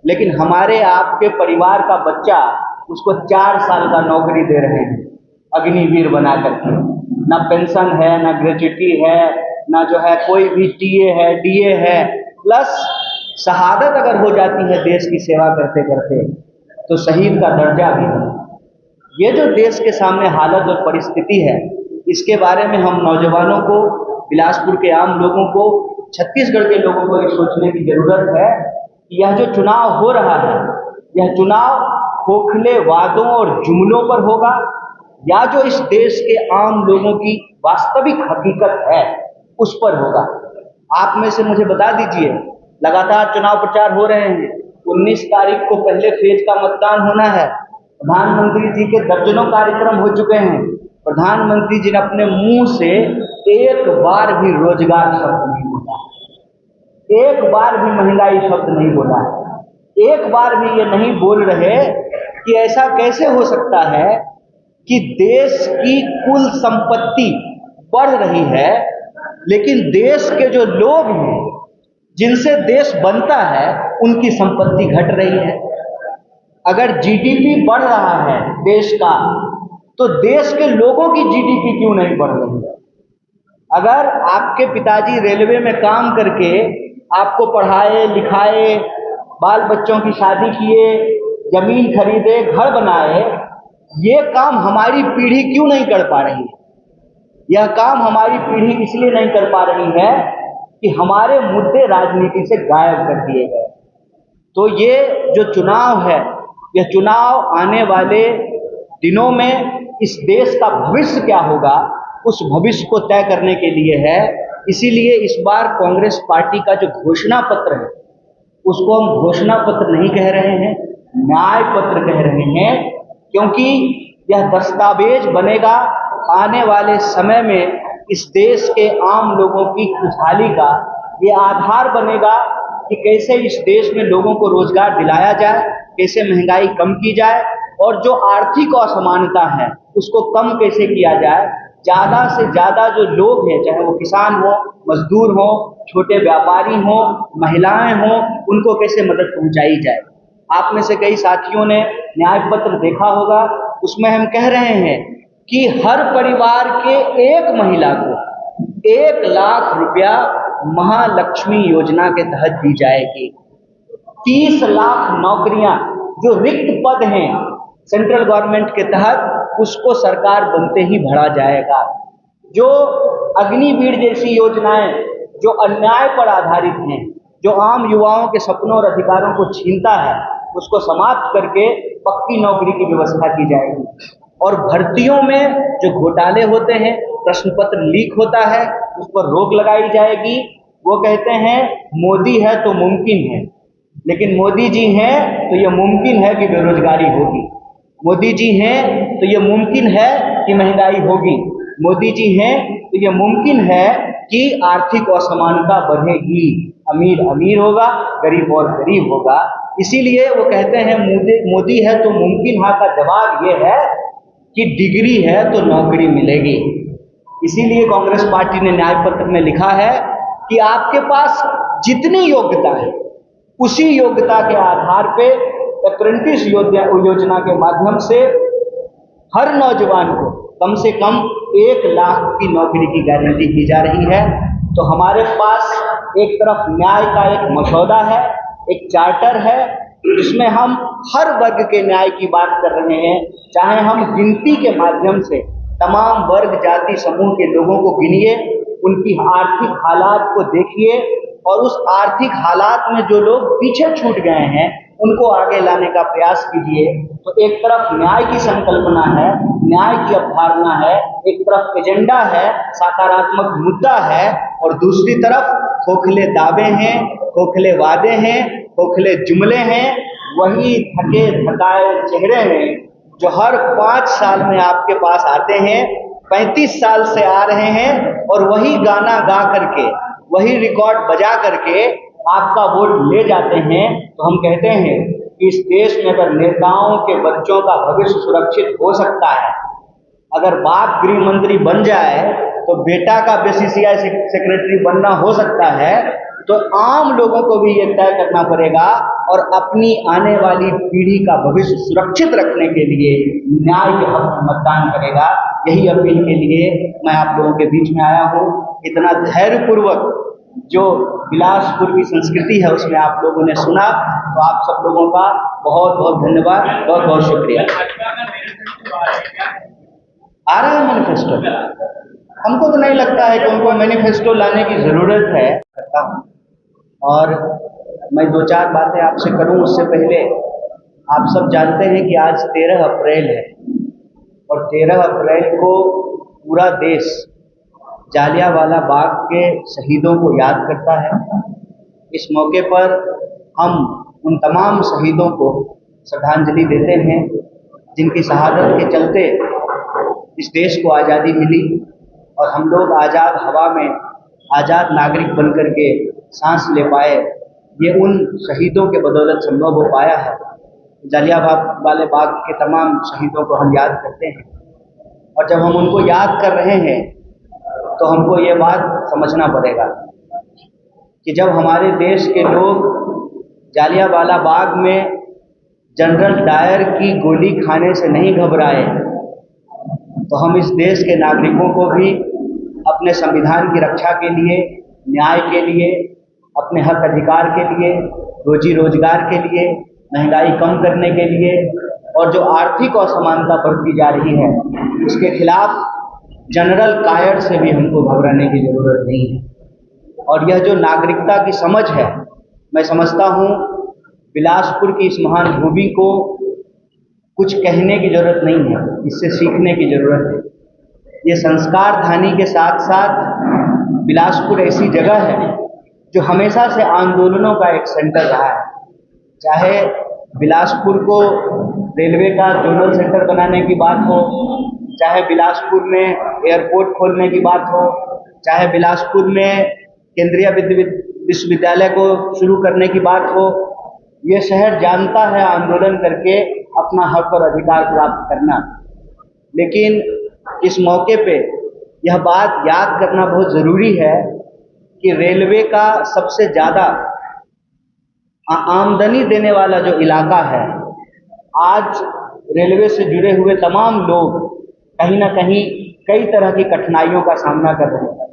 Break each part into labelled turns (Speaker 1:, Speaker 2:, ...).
Speaker 1: लेकिन हमारे आपके परिवार का बच्चा उसको 4 साल का नौकरी दे रहे हैं अग्निवीर बना करके। ना पेंशन है, ना ग्रेच्युटी है, ना जो है कोई भी टीए है, डीए है, प्लस शहादत अगर हो जाती है देश की सेवा करते करते तो शहीद का दर्जा भी है। ये जो देश के सामने हालत और परिस्थिति है, इसके बारे में हम नौजवानों को, बिलासपुर के आम लोगों को, छत्तीसगढ़ के लोगों को ये सोचने की जरूरत है कि यह जो चुनाव हो रहा है, यह चुनाव खोखले वादों और जुमलों पर होगा या जो इस देश के आम लोगों की वास्तविक हकीकत है उस पर होगा। आप में से मुझे बता दीजिए, लगातार चुनाव प्रचार हो रहे हैं। 19 तारीख को पहले फेज का मतदान होना है। प्रधानमंत्री जी के दर्जनों कार्यक्रम हो चुके हैं। प्रधानमंत्री जी ने अपने मुंह से एक बार भी रोजगार शब्द नहीं बोला, एक बार भी महंगाई शब्द नहीं बोला, एक बार भी ये नहीं बोल रहे कि ऐसा कैसे हो सकता है कि देश की कुल संपत्ति बढ़ रही है लेकिन देश के जो लोग हैं जिनसे देश बनता है उनकी संपत्ति घट रही है। अगर जीडीपी बढ़ रहा है देश का तो देश के लोगों की जीडीपी क्यों नहीं बढ़ रही है? अगर आपके पिताजी रेलवे में काम करके आपको पढ़ाए लिखाए, बाल बच्चों की शादी किए, जमीन खरीदे, घर बनाए, ये काम हमारी पीढ़ी क्यों नहीं कर पा रही है? यह काम हमारी पीढ़ी इसलिए नहीं कर पा रही है कि हमारे मुद्दे राजनीति से गायब कर दिए गए। तो ये जो चुनाव है, यह चुनाव आने वाले दिनों में इस देश का भविष्य क्या होगा उस भविष्य को तय करने के लिए है। इसीलिए इस बार कांग्रेस पार्टी का जो घोषणा पत्र है उसको हम घोषणा पत्र नहीं कह रहे हैं, न्याय पत्र कह रहे हैं, क्योंकि यह दस्तावेज बनेगा आने वाले समय में इस देश के आम लोगों की खुशहाली का। ये आधार बनेगा कि कैसे इस देश में लोगों को रोजगार दिलाया जाए, कैसे महंगाई कम की जाए और जो आर्थिक असमानता है उसको कम कैसे किया जाए। ज़्यादा से ज़्यादा जो लोग हैं, चाहे वो किसान हो, मजदूर हो, छोटे व्यापारी हो, महिलाएं हो, उनको कैसे मदद पहुंचाई जाए। आप में से कई साथियों ने न्याय पत्र देखा होगा, उसमें हम कह रहे हैं कि हर परिवार के एक महिला को 1 लाख रुपया महालक्ष्मी योजना के तहत दी जाएगी। 30 लाख नौकरियां जो रिक्त पद हैं सेंट्रल गवर्नमेंट के तहत, उसको सरकार बनते ही भरा जाएगा। जो अग्निवीर जैसी योजनाएं जो अन्याय पर आधारित हैं, जो आम युवाओं के सपनों और अधिकारों को छीनता है, उसको समाप्त करके पक्की नौकरी की व्यवस्था की जाएगी। और भर्तियों में जो घोटाले होते हैं, प्रश्न पत्र लीक होता है, उस पर रोक लगाई जाएगी। वो कहते हैं मोदी है तो मुमकिन है, लेकिन मोदी जी हैं तो यह मुमकिन है कि बेरोजगारी होगी, मोदी जी हैं तो यह मुमकिन है कि महंगाई होगी, मोदी जी हैं तो यह मुमकिन है कि आर्थिक असमानता बढ़ेगी, अमीर अमीर होगा, गरीब और गरीब होगा। इसीलिए वो कहते हैं मोदी है तो मुमकिन है का जवाब ये है कि डिग्री है तो नौकरी मिलेगी। इसीलिए कांग्रेस पार्टी ने न्याय पत्र में लिखा है कि आपके पास जितनी योग्यता है उसी योग्यता के आधार पे अप्रेंटिस योजना के माध्यम से हर नौजवान को कम से कम 1 लाख की नौकरी की गारंटी दी जा रही है। तो हमारे पास एक तरफ न्याय का एक मसौदा है, एक चार्टर है, जिसमें हम हर वर्ग के न्याय की बात कर रहे हैं। चाहे हम गिनती के माध्यम से तमाम वर्ग जाति समूह के लोगों को गिनिए, उनकी आर्थिक हालात को देखिए और उस आर्थिक हालात में जो लोग पीछे छूट गए हैं उनको आगे लाने का प्रयास कीजिए। तो एक तरफ न्याय की संकल्पना है, न्याय की अवधारणा है, एक तरफ एजेंडा है, सकारात्मक मुद्दा है, और दूसरी तरफ खोखले दावे हैं, खोखले वादे हैं, खोखले जुमले हैं, वही थके थकाए चेहरे हैं जो हर 5 साल में आपके पास आते हैं, 35 साल से आ रहे हैं और वही गाना गा करके, वही रिकॉर्ड बजा करके आपका वोट ले जाते हैं। तो हम कहते हैं कि इस देश में अगर नेताओं के बच्चों का भविष्य सुरक्षित हो सकता है, अगर बाप गृह मंत्री बन जाए तो बेटा का बीसीसीआई सेक्रेटरी बनना हो सकता है, तो आम लोगों को भी ये तय करना पड़ेगा और अपनी आने वाली पीढ़ी का भविष्य सुरक्षित रखने के लिए न्याय के हक में मतदान करेगा। यही अपील के लिए मैं आप लोगों के बीच में आया हूँ। इतना धैर्यपूर्वक जो बिलासपुर की संस्कृति है उसमें आप लोगों ने सुना, तो आप सब लोगों का बहुत बहुत धन्यवाद, बहुत बहुत शुक्रिया। आ रहा है मैनिफेस्टो? हमको तो नहीं लगता है कि उनको मैनिफेस्टो लाने की ज़रूरत है। करता हूँ और मैं 2-4 बातें आपसे करूँ उससे पहले आप सब जानते हैं कि आज 13 अप्रैल है और 13 अप्रैल को पूरा देश जालियांवाला बाग के शहीदों को याद करता है। इस मौके पर हम उन तमाम शहीदों को श्रद्धांजलि देते हैं जिनकी शहादत के चलते इस देश को आज़ादी मिली और हम लोग आज़ाद हवा में आज़ाद नागरिक बन कर के सांस ले पाए। ये उन शहीदों के बदौलत संभव हो पाया है। जालियांवाला बाग के तमाम शहीदों को हम याद करते हैं और जब हम उनको याद कर रहे हैं तो हमको ये बात समझना पड़ेगा कि जब हमारे देश के लोग जालियांवाला बाग में जनरल डायर की गोली खाने से नहीं घबराए, तो हम इस देश के नागरिकों को भी अपने संविधान की रक्षा के लिए, न्याय के लिए, अपने हक अधिकार के लिए, रोजी रोजगार के लिए, महंगाई कम करने के लिए और जो आर्थिक असमानता बढ़ती जा रही है उसके खिलाफ जनरल कायर से भी हमको घबराने की ज़रूरत नहीं है। और यह जो नागरिकता की समझ है, मैं समझता हूँ बिलासपुर की इस महान भूमि को कुछ कहने की ज़रूरत नहीं है, इससे सीखने की ज़रूरत है। ये संस्कार धानी के साथ साथ बिलासपुर ऐसी जगह है जो हमेशा से आंदोलनों का एक सेंटर रहा है। चाहे बिलासपुर को रेलवे का जोनल सेंटर बनाने की बात हो, चाहे बिलासपुर में एयरपोर्ट खोलने की बात हो, चाहे बिलासपुर में केंद्रीय विश्वविद्यालय को शुरू करने की बात हो, ये शहर जानता है आंदोलन करके अपना हक और अधिकार प्राप्त करना। लेकिन इस मौके पे यह बात याद करना बहुत ज़रूरी है कि रेलवे का सबसे ज़्यादा आमदनी देने वाला जो इलाका है, आज रेलवे से जुड़े हुए तमाम लोग कहीं ना कहीं कई तरह की कठिनाइयों का सामना कर रहे हैं।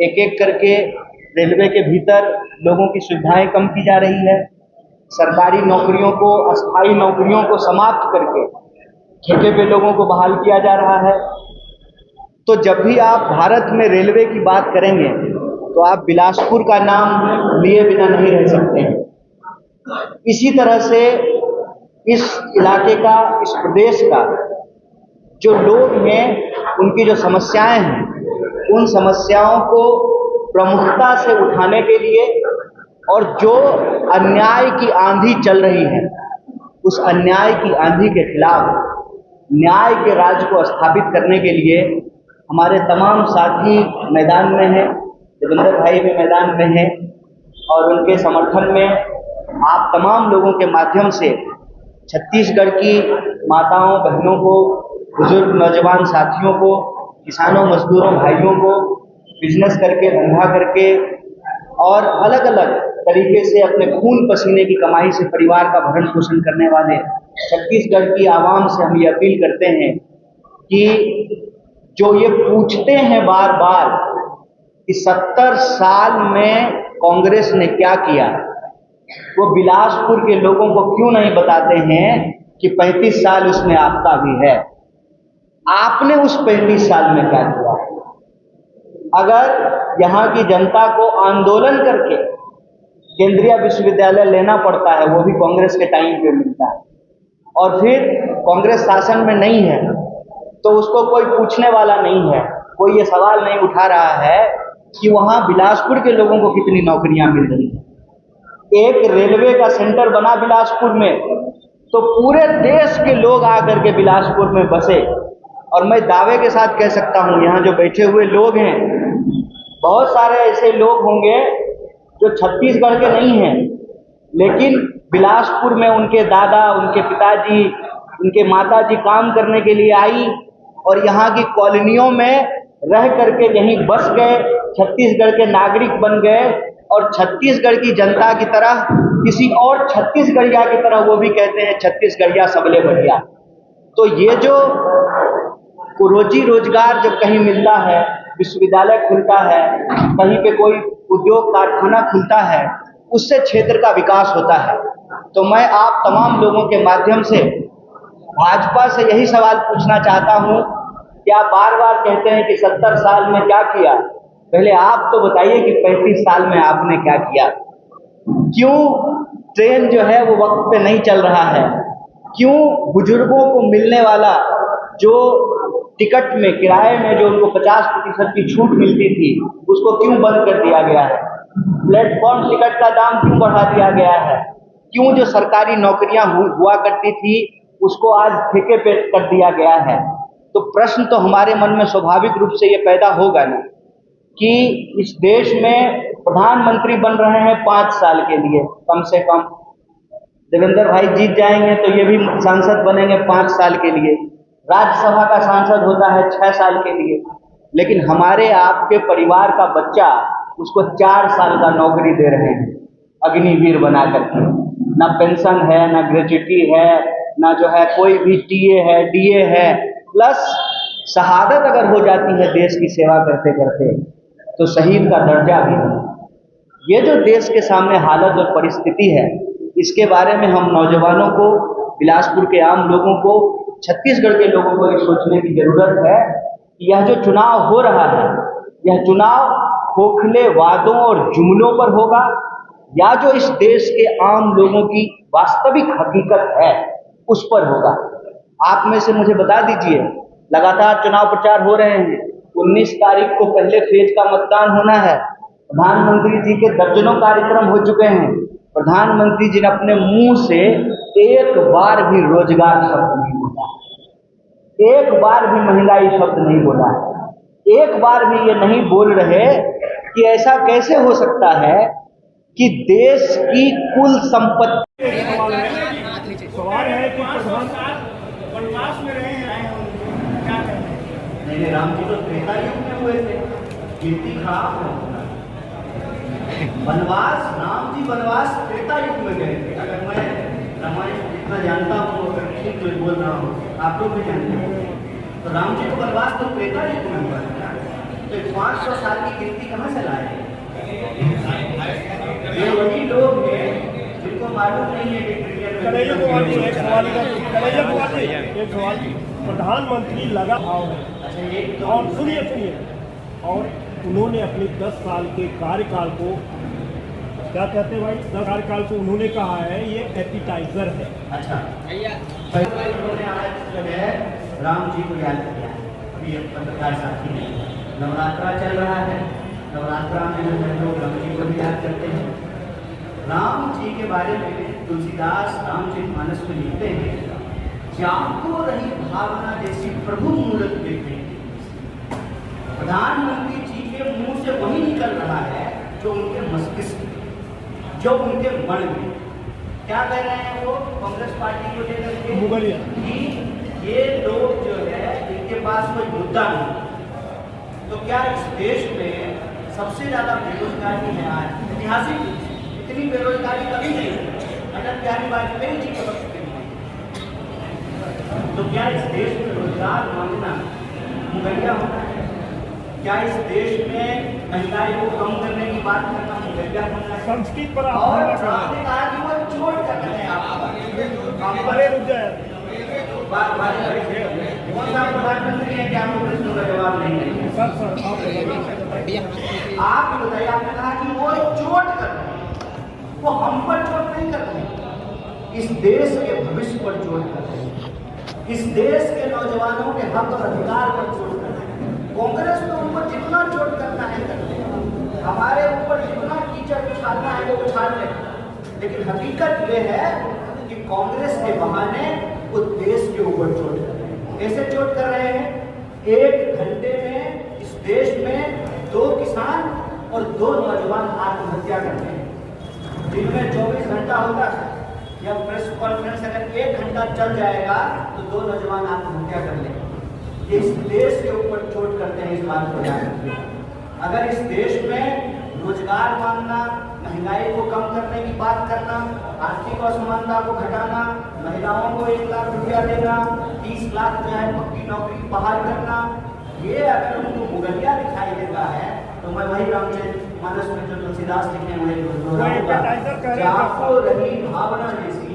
Speaker 1: एक एक करके रेलवे के भीतर लोगों की सुविधाएं कम की जा रही है, सरकारी नौकरियों को, अस्थायी नौकरियों को समाप्त करके ठेके पे लोगों को बहाल किया जा रहा है। तो जब भी आप भारत में रेलवे की बात करेंगे तो आप बिलासपुर का नाम लिए बिना नहीं रह सकते हैं। इसी तरह से इस इलाके का, इस प्रदेश का जो लोग हैं, उनकी जो समस्याएं हैं, उन समस्याओं को प्रमुखता से उठाने के लिए और जो अन्याय की आंधी चल रही है, उस अन्याय की आंधी के खिलाफ न्याय के राज को स्थापित करने के लिए हमारे तमाम साथी मैदान में हैं। देवेंद्र भाई भी मैदान में हैं और उनके समर्थन में आप तमाम लोगों के माध्यम से छत्तीसगढ़ की माताओं, बहनों को, बुजुर्ग नौजवान साथियों को, किसानों, मजदूरों, भाइयों को, बिजनेस करके, धंधा करके और अलग अलग तरीके से अपने खून पसीने की कमाई से परिवार का भरण पोषण करने वाले छत्तीसगढ़ की आवाम से हम ये अपील करते हैं कि जो ये पूछते हैं बार बार कि 70 साल में कांग्रेस ने क्या किया, वो बिलासपुर के लोगों को क्यों नहीं बताते हैं कि 35 साल उसमें आपका भी है। आपने उस 35 साल में क्या किया? अगर यहाँ की जनता को आंदोलन करके केंद्रीय विश्वविद्यालय लेना पड़ता है, वो भी कांग्रेस के टाइम पे मिलता है, और फिर कांग्रेस शासन में नहीं है तो उसको कोई पूछने वाला नहीं है, कोई ये सवाल नहीं उठा रहा है कि वहाँ बिलासपुर के लोगों को कितनी नौकरियां मिल रही हैं। एक रेलवे का सेंटर बना बिलासपुर में तो पूरे देश के लोग आकर के बिलासपुर में बसे, और मैं दावे के साथ कह सकता हूँ यहाँ जो बैठे हुए लोग हैं, बहुत सारे ऐसे लोग होंगे जो छत्तीसगढ़ के नहीं हैं, लेकिन बिलासपुर में उनके दादा, उनके पिताजी, उनके माताजी काम करने के लिए आई और यहाँ की कॉलोनियों में रह करके यहीं बस गए, छत्तीसगढ़ के नागरिक बन गए, और छत्तीसगढ़ की जनता की तरह किसी और छत्तीसगढ़िया की तरह वो भी कहते हैं छत्तीसगढ़िया सबले बढ़िया। तो ये जो रोजी रोजगार जब कहीं मिलता है, विश्वविद्यालय खुलता है, कहीं पे कोई उद्योग कारखाना खुलता है, उससे क्षेत्र का विकास होता है। तो मैं आप तमाम लोगों के माध्यम से भाजपा से यही सवाल पूछना चाहता हूं कि आप बार बार कहते हैं कि 70 साल में क्या किया, पहले आप तो बताइए कि 35 साल में आपने क्या किया। क्यों ट्रेन जो है वो वक्त पे नहीं चल रहा है? क्यों बुजुर्गों को मिलने वाला जो टिकट में, किराए में जो उनको 50% की छूट मिलती थी, उसको क्यों बंद कर दिया गया है? प्लेटफॉर्म टिकट का दाम क्यों बढ़ा दिया गया है? क्यों जो सरकारी नौकरियां हुआ करती थी उसको आज ठेके पे कर दिया गया है? तो प्रश्न तो हमारे मन में स्वाभाविक रूप से ये पैदा होगा ना कि इस देश में प्रधानमंत्री बन रहे हैं 5 साल के लिए, कम से कम देवेंद्र भाई जीत जाएंगे तो ये भी सांसद बनेंगे 5 साल के लिए, राज्यसभा का सांसद होता है 6 साल के लिए, लेकिन हमारे आपके परिवार का बच्चा उसको 4 साल का नौकरी दे रहे हैं अग्निवीर बना करके। ना पेंशन है, ना ग्रेच्युटी है, ना जो है कोई भी टीए है, डीए है, प्लस शहादत अगर हो जाती है देश की सेवा करते करते तो शहीद का दर्जा भी नहीं। ये जो देश के सामने हालत और परिस्थिति है, इसके बारे में हम नौजवानों को, बिलासपुर के आम लोगों को, छत्तीसगढ़ के लोगों को ये सोचने की जरूरत है कि यह जो चुनाव हो रहा है, यह चुनाव खोखले वादों और जुमलों पर होगा या जो इस देश के आम लोगों की वास्तविक हकीकत है उस पर होगा। आप में से मुझे बता दीजिए, लगातार चुनाव प्रचार हो रहे हैं, 19 तारीख को पहले फेज का मतदान होना है, प्रधानमंत्री जी के दर्जनों कार्यक्रम हो चुके हैं, प्रधानमंत्री जी ने अपने मुंह से एक बार भी रोजगार शब्द नहीं बोला, एक बार भी महंगाई शब्द नहीं बोला, एक बार भी ये नहीं बोल रहे कि ऐसा कैसे हो सकता है कि देश की कुल संपत्ति।
Speaker 2: सवाल है कि प्रधान वनवास में रहे हैं, क्या कहें?
Speaker 1: नहीं, राम जी तो त्रेता युग में हुए थे, कीर्ति खराब है। वनवास, राम जी वनवास त्रेता युग में गए थे। अगर मैं रामायण जितना जानता हूँ, अगर ठीक मैं बोल रहा हूँ, आप लोग भी जानते हैं, तो राम जी को वनवास तो त्रेता युग में हुआ था। तो 500 साल की कीर्ति कहाँ से लाए? ये वही लोग हैं जिनको मालूम नहीं है कि
Speaker 2: प्रधानमंत्री लगा और सुनिए और उन्होंने अपने 10 साल के कार्यकाल को, क्या कहते हैं भाई, 10 कार्यकाल को उन्होंने कहा है ये एपिटाइजर है।
Speaker 1: अच्छा, उन्होंने आज जो है राम जी को याद किया है। अभी पत्रकार साथी ने, नवरात्रा चल रहा है, नवरात्रा में जो है लोग राम जी को भी याद करते हैं। राम जी के बारे में तुलसीदास रामचरितमानस में लिखते हैं, जाको रही भावना जैसी प्रभु मूर्त देखे। प्रधानमंत्री जी के मुंह से वही निकल रहा है जो उनके मस्तिष्क, जो उनके मन में। क्या कह रहे हैं वो कांग्रेस पार्टी को लेकर के?
Speaker 2: मुगलिया
Speaker 1: कि ये लोग जो है इनके पास कोई मुद्दा नहीं। तो क्या इस देश में सबसे ज्यादा बेरोजगारी है आज? ऐतिहासिक इतनी बेरोजगारी कभी नहीं है अटल बिहारी वाजपेयी जी के वक्त में। तो क्या इस देश में रोजगार मांगना मुगलिया होना है? क्या इस देश में महंगाई को कम करने की बात करना मुगलिया होना है?
Speaker 2: संस्कृत पर
Speaker 1: और आपने कहा कि वो चोट कर रहे हैं आप कौन सा प्रधानमंत्री है कि आपको प्रश्नों का जवाब नहीं है?
Speaker 2: सर
Speaker 1: आप बताइए, आपने कहा कि वो चोट कर रहे हैं, वो हम पर चोट नहीं कर रहे हैं, इस देश के भविष्य पर चोट कर रहे हैं, इस देश के नौजवानों के हक और अधिकार पर चोट कर रहे हैं। कांग्रेस तो उन पर जितना चोट करना है करते हैं, हमारे ऊपर जितना कीचड़ उछालना है वो उछाल रहे हैं, लेकिन हकीकत ये है कि कांग्रेस के बहाने वो देश के ऊपर चोट कर रहे हैं। कैसे चोट कर रहे हैं? 1 घंटे में इस देश में 2 किसान और 2 नौजवान आत्महत्या करते हैं। दिन में 24 घंटा होता है, या प्रेस कॉन्फ्रेंस अगर 1 घंटा चल जाएगा तो 2 नौजवान आत्महत्या कर लेंगे। ये इस देश के ऊपर चोट करते हैं। इस बात को ध्यान रखिए, अगर इस देश में रोजगार मांगना, महंगाई को कम करने की बात करना, आर्थिक असमानता को घटाना, महिलाओं को 1 लाख रुपया देना, 30 लाख जो है पक्की नौकरी बहाल करना, ये अगर उनको मुगलिया दिखाई देता है तो मैं वही रामचरितमानस में जो तुलसीदास लिखे हुए दोहराऊंगा, जाको रही भावना जैसी